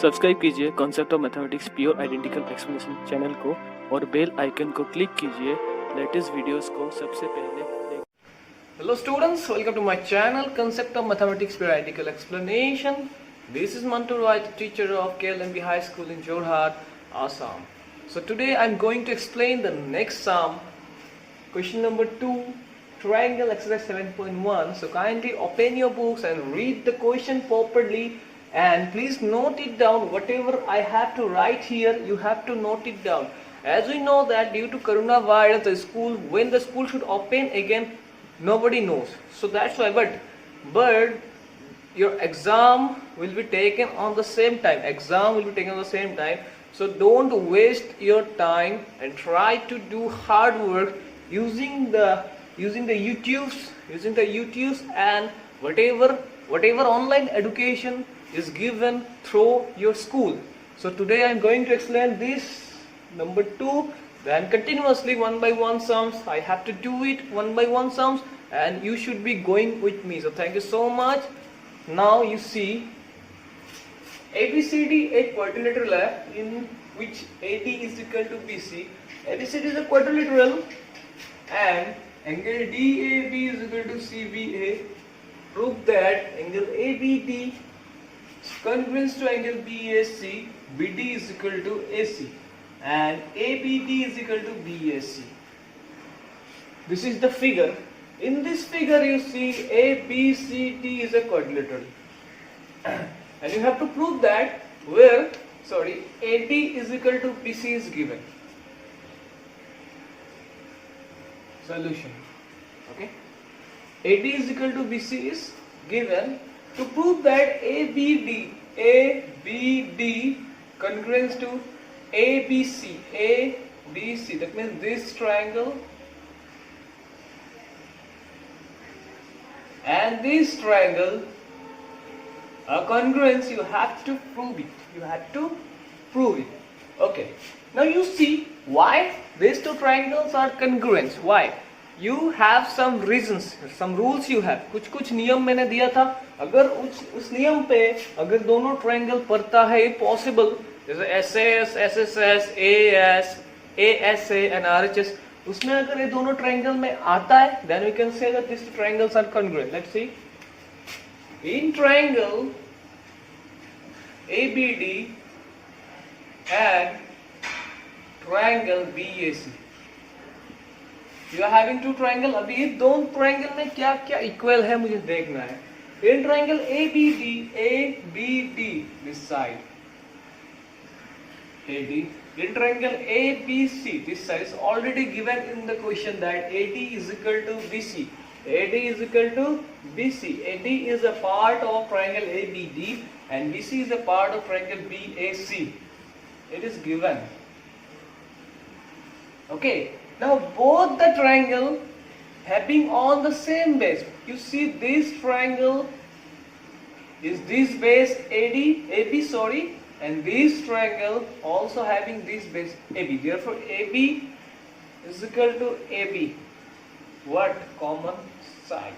Subscribe कीजिए concept of mathematics pure identical explanation channel को और बेल आइकन को क्लिक कीजिए लेटेस्ट वीडियोस को सबसे पहले। Hello students, welcome to my channel Concept of Mathematics Pure Identical Explanation. This is Mantu Roy, the teacher of KLMB High School in Jorhat, Assam. So today I am going to explain the next sum, question number 2, triangle exercise 7.1. So kindly open your books and read the question properly and please note it down. Whatever I have to write here, you have to note it down. As we know that due to coronavirus, when the school should open again, nobody knows. So that's why, but your exam will be taken on the same time. So don't waste your time and try to do hard work using the YouTubes and whatever online education is given through your school. So today I am going to explain this number 2, then continuously one by one sums. I have to do it one by one sums and you should be going with me. So thank you so much. Now you see ABCD एक quadrilateral है in which AD is equal to BC. ABCD is a quadrilateral and angle DAB is equal to CBA. Prove that angle ABD is congruent to angle BAC. BD is equal to AC and ABD is equal to BAC. This is the figure. In this figure you see ABCD is a quadrilateral and you have to prove that where AD is equal to BC is given. Solution. Okay. AD is equal to BC is given. To prove that ABD congruent to ABC, that means this triangle and this triangle are congruent. You have to prove it. Okay. Now you see why these two triangles are congruent. Why? You have some reasons, some rules you have. कुछ नियम मैंने दिया था. अगर उस नियम पे अगर दोनों ट्रायंगल पड़ता है पॉसिबल, जैसे SS, SSS, AS, ASA and RHS, उसमें अगर ये दोनों ट्रायंगल में आता है, then we can say that these two triangles are congruent. Let's see. In triangle ABD and triangle BAC, you are having two triangle. अभी ये दोनों ट्रायंगल में क्या क्या इक्वल है मुझे देखना है. In triangle ABD this side, AD. In triangle ABC this side is already given in the question that AD is equal to BC. AD is equal to BC. AD is a part of triangle ABD and BC is a part of triangle BAC. It is given. Okay. Now both the triangle having on the same base. You see this triangle is this base AB, and this triangle also having this base AB. Therefore AB is equal to AB. What? Common side.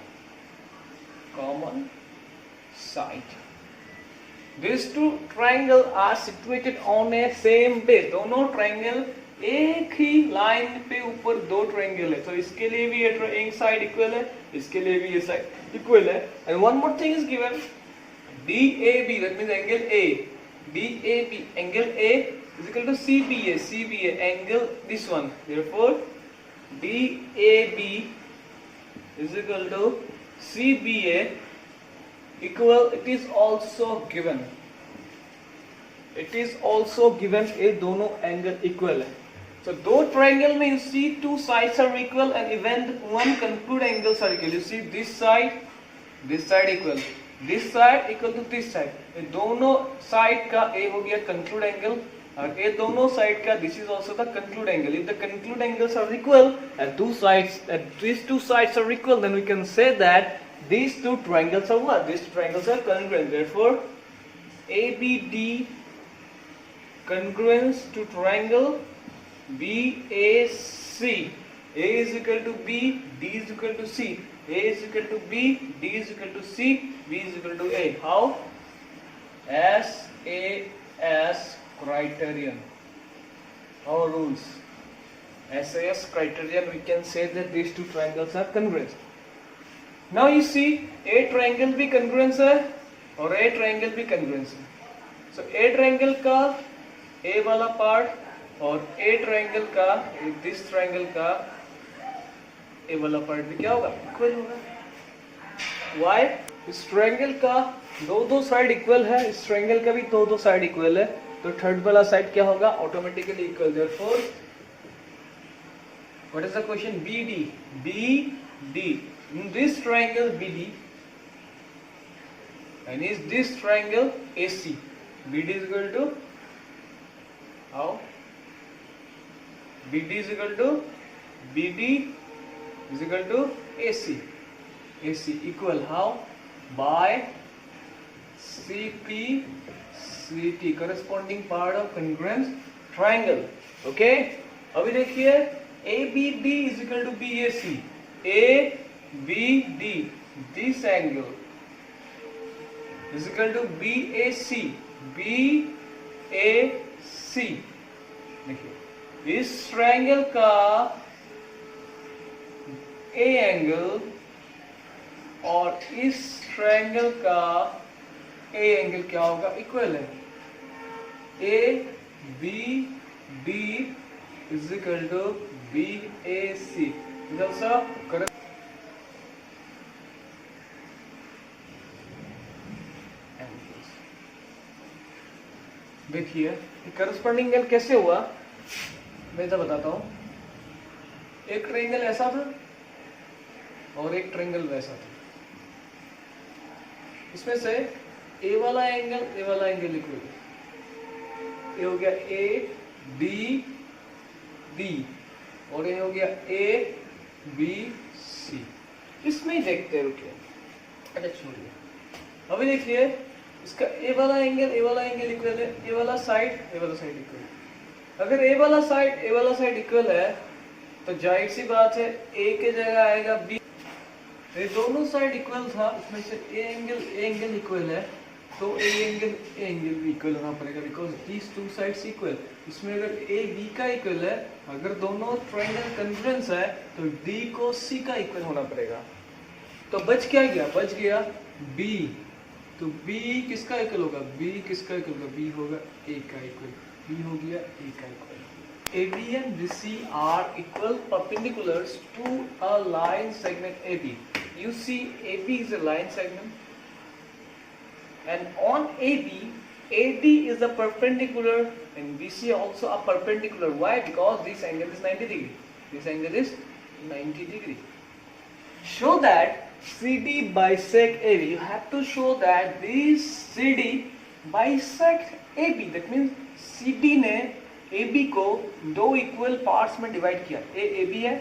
These two triangles are situated on a same base. दोनों triangle एक ही line पे ऊपर दो triangle है, तो इसके लिए भी एक साइड इक्वल है, इसके लिए भी ये साइड इक्वल है. And one more thing is given, DAB, that means angle A, DAB, angle A is equal to CBA, angle this one. Therefore DAB is equal to CBA equal. It is also given. ये दोनों angle equal है. So दो triangle में you see two sides are equal and even one conclude angles are equal. You see this side equal, this side equal to this side. ये दोनों side का A हो गया conclude angle और ये दोनों साइड का this is also the conclude angle. If the conclude angles are equal and these two sides are equal, then we can say that these two triangles are what? These two triangles are congruent. Therefore ABD congruence to triangle BAC. A is equal to B, D is equal to C. A is equal to B, D is equal to C, B is equal to A. How? S A as criterion or rules. SAS criterion, we can say that these two triangles are congruent. Now you see, A triangle भी congruence है और A triangle भी congruence है. So A triangle का A वाला part और A triangle का this triangle का A वाला part भी क्या होगा? Equal होगा. Why? इस ट्रायंगल का दो साइड इक्वल है, इस ट्रायंगल का भी दो साइड इक्वल है, तो थर्ड वाला साइड क्या होगा? Automatically equal. Therefore what is the question? BD in this triangle BD and is this triangle AC. BD is equal to how? BD is equal to AC. AC equal how? By CT corresponding part of congruent triangle. Okay, अभी देखिए ABD is equal to BAC. ABD, this angle is equal to BAC. BAC देखिए इस triangle का A angle और इस triangle का A angle क्या होगा? इक्वल है. ABD is equal to BAC. is also correct. देखिए करस्पॉन्डिंग एंगल कैसे हुआ, मैं तो बताता हूँ. एक ट्रायंगल ऐसा था और एक ट्रायंगल वैसा था. इसमें से ए वाला एंगल इक्वल है. ये हो गया ADB और ये हो गया ABC. इसमें ही देखते रुकिए. अच्छा छोड़िए. अभी देखिए इसका ए वाला एंगल इक्वल है, ए वाला साइड इक्वल है. अगर ए वाला साइड इक्वल है तो जाहिर सी बात है ए के जगह आएगा बी. ये दोनों साइड इक्वल था, उसमें से ए एंगल इक्वल है तो ए एंगल भी इक्वल होना पड़ेगा because these two sides equal. इसमें अगर ए बी का इक्वल है, अगर दोनों ट्रायंगल कन्वर्जेंस है तो डी को सी का इक्वल होना पड़ेगा. तो बच गया बी. तो बी किसका इक्वल होगा? बी होगा ए का इक्वल. बी हो गया ए का equal. AB and BC are equal perpendiculars to a line segment AB. You see AB is a line segment and on AB, AD is a perpendicular and BC also a perpendicular. Why? Because this angle is 90 degree. This angle is 90 degree. Show that CD bisect AB. You have to show that this CD bisect AB. That means CD ने AB को दो equal parts में divide किया. ए AB है,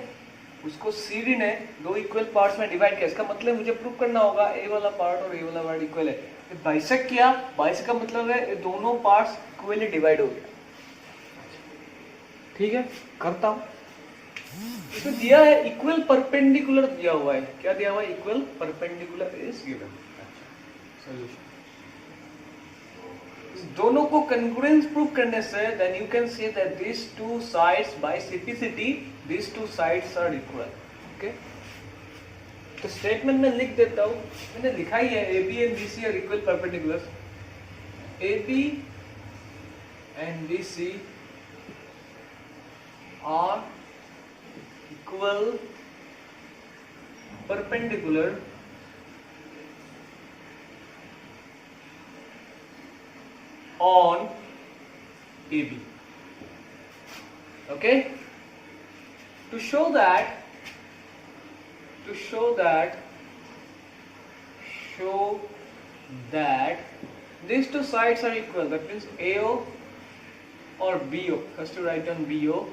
उसको CD ने दो equal parts में डिवाइड किया. इसका मतलब मुझे प्रूव करना होगा ए वाला पार्ट और ए वाला पार्ट इक्वल है. बाइसेक्ट किया, बाइसेक्ट का मतलब है ये दोनों पार्ट्स इक्वली डिवाइड हो गया. ठीक है, करता हूं. इसमें दिया है इक्वल परपेंडिकुलर दिया हुआ है. क्या दिया हुआ है? Equal perpendicular is given. Solution दोनों को कंग्रुएंस प्रूव करने से then you can say that this two sides by simplicity this two sides are equal. Okay, तो स्टेटमेंट में लिख देता हूं. मैंने लिखा ही है AB and BC are equal perpendicular. AB and BC are equal perpendicular on AB. Okay, to show that these two sides are equal, that means AO or BO. First to write down BO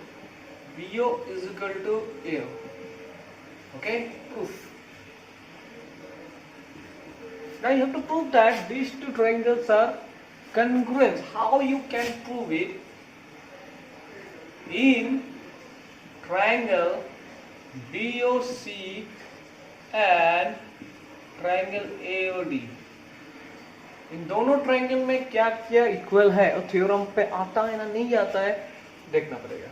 is equal to AO. Okay, proof. Now you have to prove that these two triangles are congruence. How you can prove it? In triangle BOC and triangle AOD. इन दोनों triangle में क्या क्या equal है और theorem पे आता है ना नहीं आता है देखना पड़ेगा.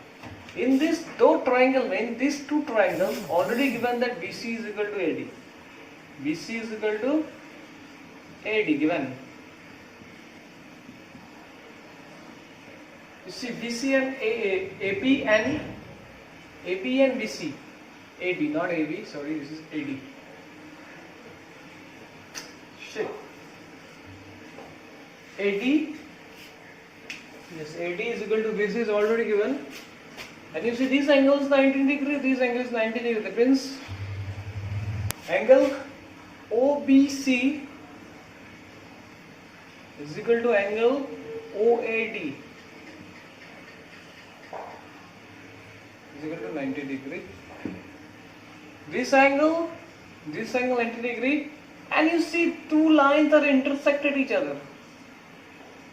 In this two triangle, in these two triangles, already given that BC is equal to AD. BC is equal to AD given. You see BC and AP and BC. AD, not AB. Sorry, this is AD. Shit. AD. Yes, AD is equal to BC is already given. And you see these angles 90 degree, these angles 90 degree. That means angle OBC is equal to angle OAD is equal to 90 degree. This angle 90 degree, and you see two lines are intersected each other.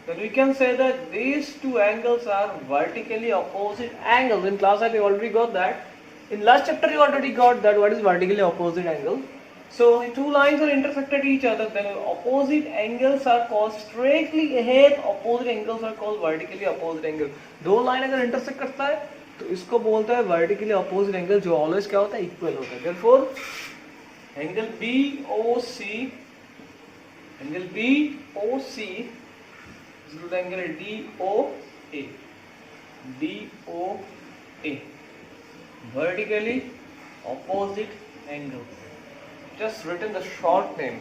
Then we can say that these two angles are vertically opposite angles. In class I already got that. In last chapter you already got that what is vertically opposite angle. So two lines are intersected each other. Then opposite angles are called straightly ahead. Opposite angles are called vertically opposite angle. दो line अगर intersect करता है तो इसको बोलते हैं vertically opposite angle, जो always क्या होता है equal होता है. Therefore angle BOC is equal to angle DOA, vertically opposite angle. Just written the short name.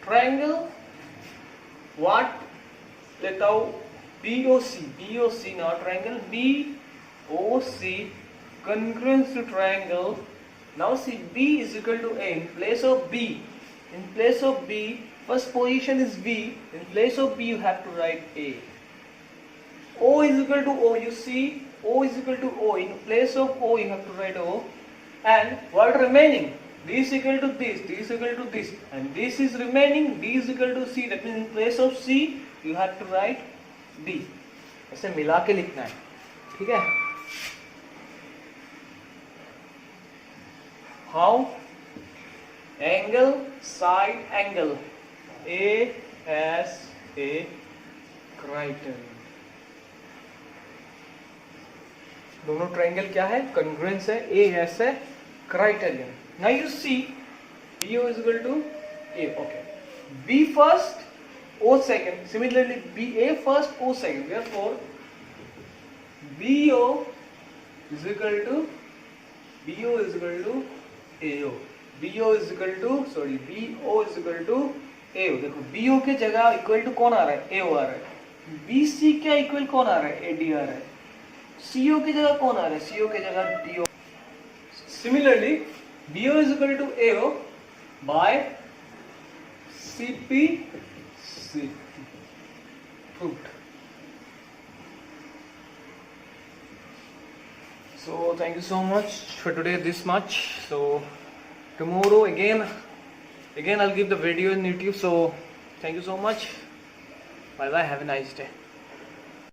Triangle what? लेता हूँ BOC now. Triangle BOC congruent to triangle. Now see B is equal to A. In place of B, first position is B. In place of B, you have to write A. O is equal to O. You see, O is equal to O. In place of O, you have to write O. And what remaining? D is equal to this. D is equal to this. And this is remaining. D is equal to C. That means in place of C, you have to write D. ऐसे मिला के लिखना है. ठीक है? How? Angle, side angle. A as a criterion. दोनों triangle क्या है? Congruence है. A as a criterion. Now you see BO is equal to A. Okay. B first, O second. Similarly, BA first, O second. Therefore, BO is equal to AO. BO is equal to AO. देखो BO के जगह equal to कौन आ रहा है? AO आ रहा है. BC के equal कौन आ रहा है? AD आ रहा है. CO की जगह कौन आ रहा है? CO के जगह DO. Similarly, BO is equal to AO by CP. Proved. So thank you so much for today. This much. So tomorrow again I'll give the video in YouTube. So thank you so much. Bye bye. Have a nice day.